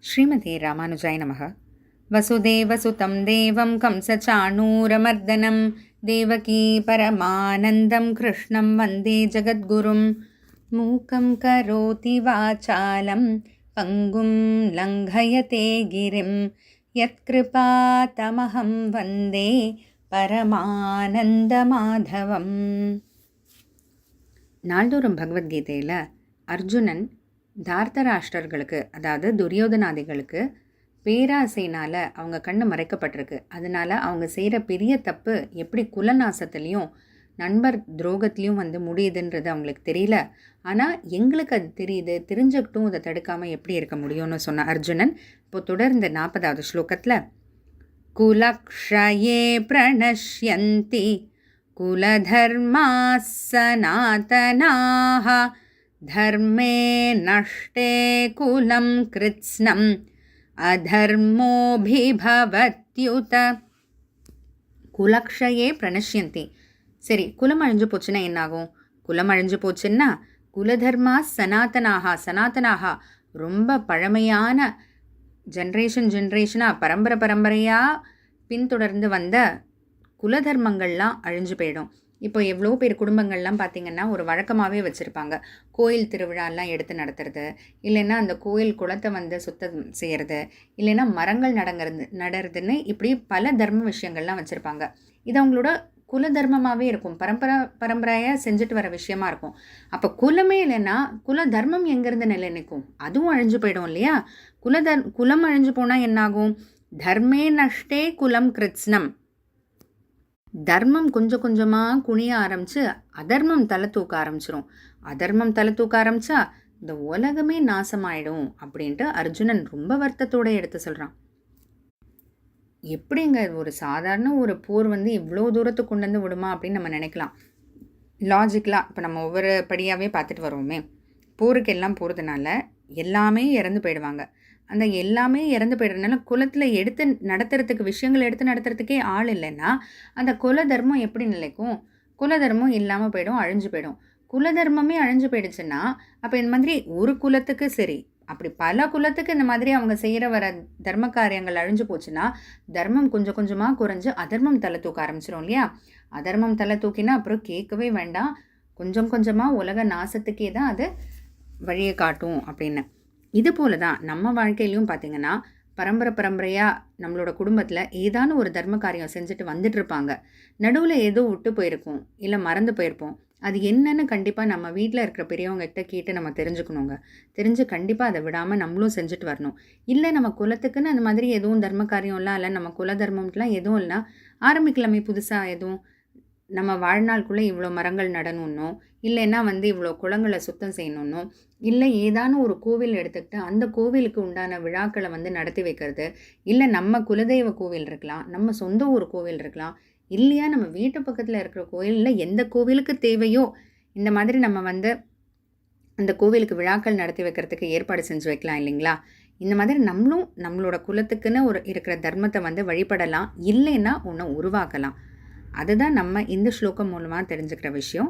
ஸ்ரீமதே ராமானுஜாய நமக. வசுதேவசுதம் தேவம் கம்சச்சாணூரமர்தனம் தேவகீ பரமானந்தம் கிருஷ்ணம் வந்தே ஜகத்குரும். மூகம் கரோதி வாசாலம் பங்கும் லங்கயதே கிரிம் யத்கிருபாதமஹம் வந்தே பரமானந்த மாதவம். நாள்தோறும் பகவத்கீதையில் அர்ஜுனன் தார்த்தராஷ்டிரர்களுக்கு, அதாவது துரியோதனாதிகளுக்கு பேராசைனால் அவங்க கண்ணு மறைக்கப்பட்டிருக்கு. அதனால் அவங்க செய்கிற பெரிய தப்பு எப்படி குலநாசத்துலேயும் நண்பர் துரோகத்துலேயும் முடியுதுன்றது அவங்களுக்கு தெரியல. ஆனால் எங்களுக்கு அது தெரியுது, தெரிஞ்சுக்கிட்டும் அதை தடுக்காமல் எப்படி இருக்க முடியும்னு சொன்ன அர்ஜுனன் இப்போ தொடர்ந்து 40வது ஸ்லோகத்தில் குலக்ஷயே பிரணஷ்யந்தி குலதர்மா சனாதனாஹ தர்மே நஷ்டே குலம் கிருத்ஸ்னம் அதர்மோபிபவத்யுத. குலக்ஷயே பிரணஷ்யந்தி. சரி, குலம் அழிஞ்சு போச்சுன்னா என்னாகும்? குலம் அழிஞ்சு போச்சுன்னா குலதர்மா சனாதனாக ரொம்ப பழமையான ஜென்ரேஷனாக பரம்பரையாக பின்தொடர்ந்து வந்த குலதர்மங்கள்லாம் அழிஞ்சு போயிடும். இப்போ எவ்வளோ பேர் குடும்பங்கள்லாம் பார்த்திங்கன்னா ஒரு வழக்கமாகவே வச்சுருப்பாங்க. கோயில் திருவிழாலாம் எடுத்து நடத்துறது, இல்லைன்னா அந்த கோயில் குளத்தை சுத்தம் செய்கிறது, இல்லைன்னா மரங்கள் நடறதுன்னு இப்படி பல தர்ம விஷயங்கள்லாம் வச்சுருப்பாங்க. இது அவங்களோட குல தர்மமாகவே இருக்கும், பரம்பரையாக செஞ்சுட்டு வர விஷயமா இருக்கும். அப்போ குலமே இல்லைன்னா குல தர்மம் எங்கேருந்து நிலை நிற்கும்? அதுவும் அழிஞ்சு போயிடும் இல்லையா? குலம் அழிஞ்சு போனால் என்னாகும்? தர்மே நஷ்டே குலம் கிருத்ஸ்னம். தர்மம் கொஞ்சம் கொஞ்சமாக குனிய ஆரம்பித்து அதர்மம் தலை தூக்க ஆரம்பிச்சிடும். அதர்மம் தலை தூக்க ஆரம்பித்தா இந்த உலகமே நாசமாயிடும் அப்படின்ட்டு அர்ஜுனன் ரொம்ப வருத்தத்தோடு எடுத்து சொல்கிறான். எப்படிங்க ஒரு சாதாரண ஒரு போர் இவ்வளோ தூரத்துக்கு கொண்டு வந்து விடுமா அப்படின்னு நம்ம நினைக்கலாம். லாஜிக்கலாக இப்போ நம்ம ஒவ்வொரு படியாகவே பார்த்துட்டு வருவோமே, போருக்கு எல்லாம் போகிறதுனால எல்லாமே இறந்து போயிடுவாங்க. அந்த எல்லாமே இறந்து போயிடுறதுனால குலத்தில் விஷயங்கள் எடுத்து நடத்துறதுக்கே ஆள் இல்லைன்னா அந்த குல தர்மம் எப்படி நிலைக்கும்? குல தர்மம் இல்லாமல் போயிடும், அழிஞ்சு போயிடும். குல தர்மமே அழிஞ்சு போயிடுச்சுன்னா அப்போ இந்த மாதிரி ஒரு குலத்துக்கு சரி, அப்படி பல குலத்துக்கு இந்த மாதிரி அவங்க செய்கிற வர தர்ம காரியங்கள் அழிஞ்சு போச்சுன்னா தர்மம் கொஞ்சம் கொஞ்சமாக குறைஞ்சு அதர்மம் தலை தூக்க ஆரம்பிச்சிடும் இல்லையா? அதர்மம் தலை தூக்கினா அப்புறம் கேட்கவே வேண்டாம், கொஞ்சம் கொஞ்சமாக உலக நாசத்துக்கே தான் அது வழியை காட்டும் அப்படின்னு. இது போல தான் நம்ம வாழ்க்கையிலையும் பார்த்திங்கன்னா பரம்பரையாக நம்மளோட குடும்பத்தில் ஏதான ஒரு தர்ம காரியம் செஞ்சுட்டு வந்துட்டுருப்பாங்க. நடுவில் ஏதோ விட்டு போயிருப்போம், இல்லை மறந்து போயிருப்போம். அது என்னன்னு கண்டிப்பாக நம்ம வீட்டில் இருக்கிற பெரியவங்ககிட்ட கேட்டு நம்ம தெரிஞ்சுக்கணுங்க. தெரிஞ்சு கண்டிப்பாக அதை விடாமல் நம்மளும் செஞ்சுட்டு வரணும். இல்லை நம்ம குலத்துக்குன்னு அந்த மாதிரி எதுவும் தர்ம காரியம்லாம் இல்லை, நம்ம குல தர்மம்லாம் எதுவும் இல்லைனா ஆரம்பிக்கலாமே புதுசாக எதுவும். நம்ம வாழ்நாளுக்குள்ளே இவ்வளோ மரங்கள் நடணுன்னோ, இல்லைன்னா இவ்வளோ குளங்களை சுத்தம் செய்யணுன்னோ, இல்லை ஏதான ஒரு கோவில் எடுத்துக்கிட்டு அந்த கோவிலுக்கு உண்டான விழாக்களை நடத்தி வைக்கிறது, இல்லை நம்ம குலதெய்வ கோவில் இருக்கலாம், நம்ம சொந்த ஊர் கோவில் இருக்கலாம், இல்லையா நம்ம வீட்டு பக்கத்தில் இருக்கிற கோயிலில் எந்த கோவிலுக்கு தேவையோ இந்த மாதிரி நம்ம அந்த கோவிலுக்கு விழாக்கள் நடத்தி வைக்கிறதுக்கு ஏற்பாடு செஞ்சு வைக்கலாம் இல்லைங்களா? இந்த மாதிரி நம்மளும் நம்மளோட குலத்துக்குன்னு இருக்கிற தர்மத்தை வழிபடலாம், இல்லைன்னா ஒன்று உருவாக்கலாம். அதுதான் நம்ம இந்த ஸ்லோகம் மூலமாக தெரிஞ்சுக்கிற விஷயம்.